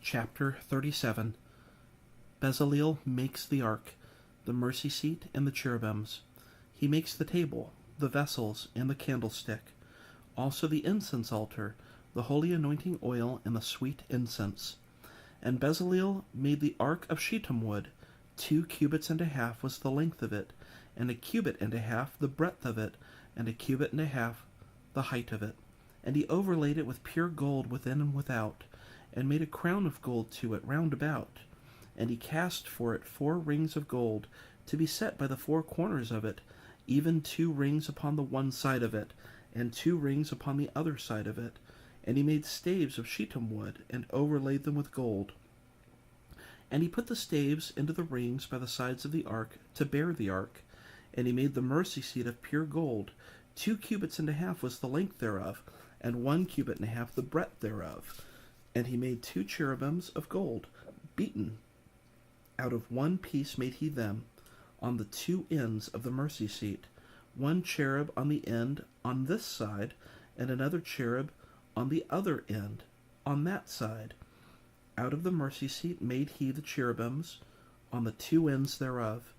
Chapter 37. Bezaleel makes the ark, the mercy seat, and the cherubims. He makes the table, the vessels, and the candlestick, also the incense altar, the holy anointing oil, and the sweet incense. And Bezaleel made the ark of shittim wood. 2 cubits and a half was the length of it, and 1 cubit and a half the breadth of it, and 1 cubit and a half the height of it. And he overlaid it with pure gold within and without, and made a crown of gold to it round about. And he cast for it 4 rings of gold, to be set by the 4 corners of it, even 2 rings upon the one side of it, and 2 rings upon the other side of it. And he made staves of shittim wood, and overlaid them with gold. And he put the staves into the rings by the sides of the ark, to bear the ark. And he made the mercy seat of pure gold. 2 cubits and a half was the length thereof, and 1 cubit and a half the breadth thereof. And he made 2 cherubims of gold, beaten. Out of 1 piece made he them, on the 2 ends of the mercy seat, 1 cherub on the end on this side, and another cherub on the other end on that side. Out of the mercy seat made he the cherubims on the 2 ends thereof,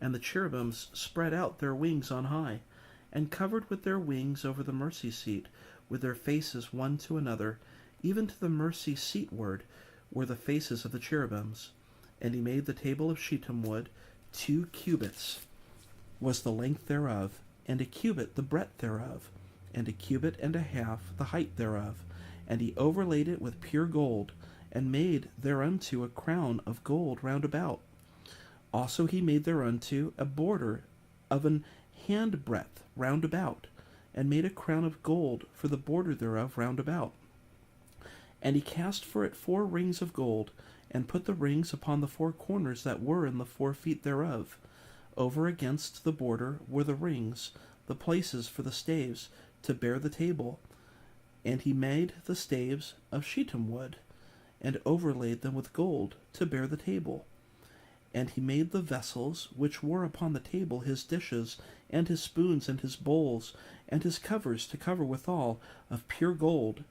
and the cherubims spread out their wings on high, and covered with their wings over the mercy seat, with their faces one to another, even to the mercy seatward were the faces of the cherubims. And he made the table of shittim wood. 2 cubits was the length thereof, and 1 cubit the breadth thereof, and 1 cubit and a half the height thereof. And he overlaid it with pure gold, and made thereunto a crown of gold round about. Also he made thereunto a border of an handbreadth round about, and made a crown of gold for the border thereof round about. And he cast for it 4 rings of gold, and put the rings upon the 4 corners that were in the 4 feet thereof. Over against the border were the rings, the places for the staves, to bear the table. And he made the staves of shittim wood, and overlaid them with gold, to bear the table. And he made the vessels which were upon the table, his dishes, and his spoons, and his bowls, and his covers to cover withal, of pure gold.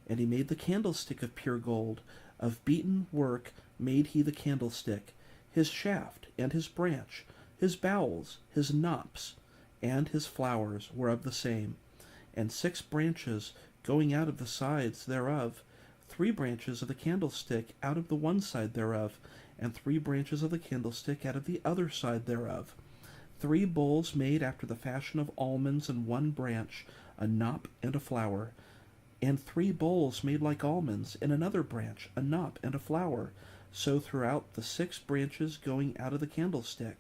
And he made the candlestick of pure gold. Of beaten work made he the candlestick, his shaft, and his branch, his bowels, his knops, and his flowers were of the same. And 6 branches going out of the sides thereof, 3 branches of the candlestick out of the one side thereof, and 3 branches of the candlestick out of the other side thereof. 3 bowls made after the fashion of almonds, and 1 branch, a knop, and a flower. And 3 bowls made like almonds, in another branch, a knop, and a flower, so throughout the 6 branches going out of the candlestick.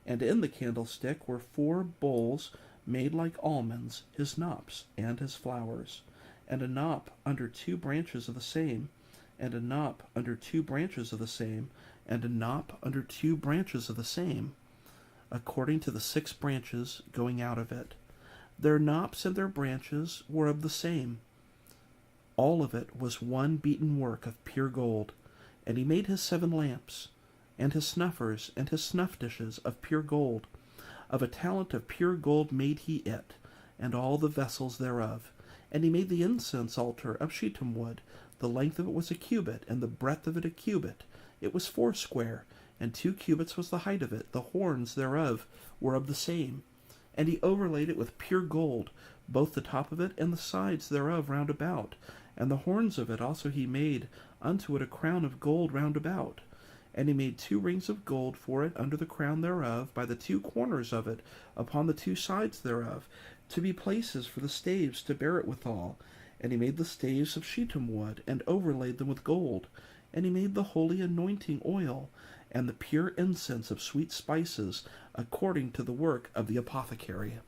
And in the candlestick were 4 bowls made like almonds, his knops, and his flowers, and a knop under 2 branches of the same, and a knop under 2 branches of the same, and a knop under 2 branches of the same, according to the 6 branches going out of it. Their knops and their branches were of the same. All of it was one beaten work of pure gold. And he made his 7 lamps, and his snuffers, and his snuff dishes of pure gold. Of a talent of pure gold made he it, and all the vessels thereof. And he made the incense altar of shittim wood. The length of it was 1 cubit, and the breadth of it 1 cubit. It was foursquare, and 2 cubits was the height of it. The horns thereof were of the same. And he overlaid it with pure gold, both the top of it and the sides thereof round about. And the horns of it also he made unto it a crown of gold round about. And he made 2 rings of gold for it under the crown thereof, by the 2 corners of it, upon the 2 sides thereof, to be places for the staves to bear it withal. And he made the staves of shittim wood, and overlaid them with gold. And he made the holy anointing oil, and the pure incense of sweet spices, according to the work of the apothecary.